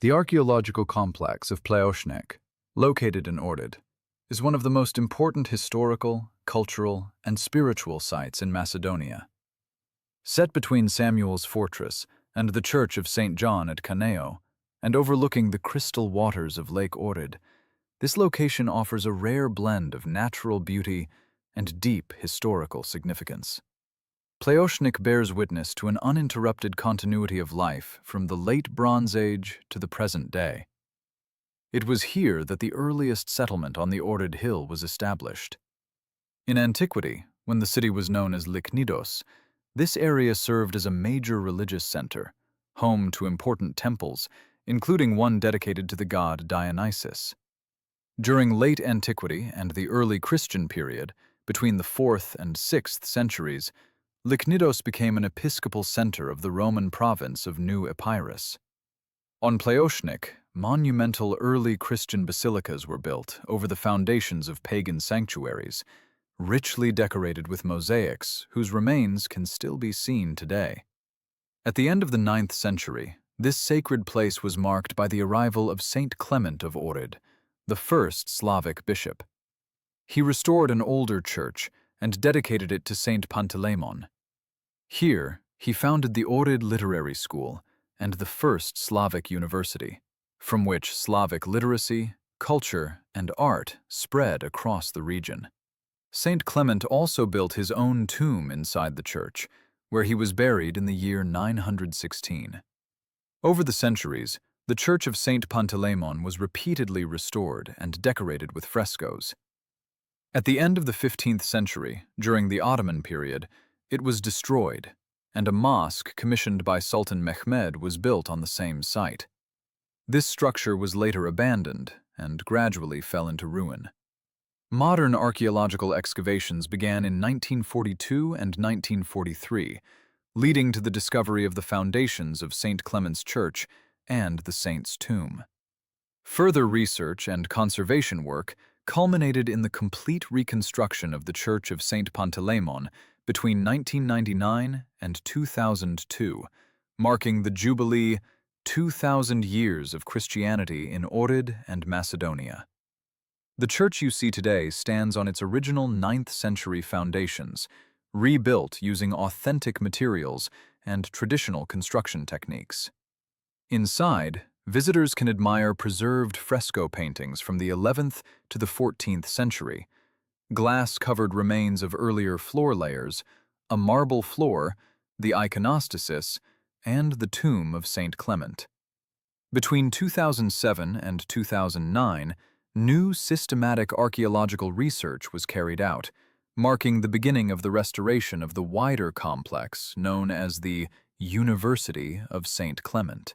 The archaeological complex of Plaoshnik, located in Ohrid, is one of the most important historical, cultural, and spiritual sites in Macedonia. Set between Samuel's fortress and the Church of St. John at Kaneo, and overlooking the crystal waters of Lake Ohrid, this location offers a rare blend of natural beauty and deep historical significance. Plaoshnik bears witness to an uninterrupted continuity of life from the late Bronze Age to the present day. It was here that the earliest settlement on the Ohrid hill was established. In antiquity, when the city was known as Lychnidos, this area served as a major religious center, home to important temples, including one dedicated to the god Dionysus. During late antiquity and the early Christian period, between the 4th and 6th centuries, Lychnidos became an episcopal center of the Roman province of New Epirus. On Plaoshnik, monumental early Christian basilicas were built over the foundations of pagan sanctuaries, richly decorated with mosaics whose remains can still be seen today. At the end of the 9th century, this sacred place was marked by the arrival of Saint Clement of Ohrid, the first Slavic bishop. He restored an older church and dedicated it to Saint Panteleimon. Here, he founded the Ohrid Literary School and the first Slavic university, from which Slavic literacy, culture, and art spread across the region. Saint Clement also built his own tomb inside the church, where he was buried in the year 916. Over the centuries, the Church of Saint Panteleimon was repeatedly restored and decorated with frescoes. At the end of the 15th century, during the Ottoman period, it was destroyed, and a mosque commissioned by Sultan Mehmed was built on the same site. This structure was later abandoned and gradually fell into ruin. Modern archaeological excavations began in 1942 and 1943, leading to the discovery of the foundations of St. Clement's Church and the saint's tomb. Further research and conservation work culminated in the complete reconstruction of the Church of Saint Panteleimon between 1999 and 2002, marking the Jubilee 2,000 years of Christianity in Ohrid and Macedonia. The church you see today stands on its original 9th century foundations, rebuilt using authentic materials and traditional construction techniques. Inside, visitors can admire preserved fresco paintings from the 11th to the 14th century, glass-covered remains of earlier floor layers, a marble floor, the iconostasis, and the tomb of Saint Clement. Between 2007 and 2009, new systematic archaeological research was carried out, marking the beginning of the restoration of the wider complex known as the University of Saint Clement.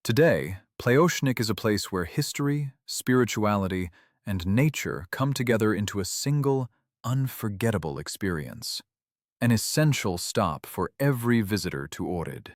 Today, Plaoshnik is a place where history, spirituality, and nature come together into a single, unforgettable experience, an essential stop for every visitor to Ohrid.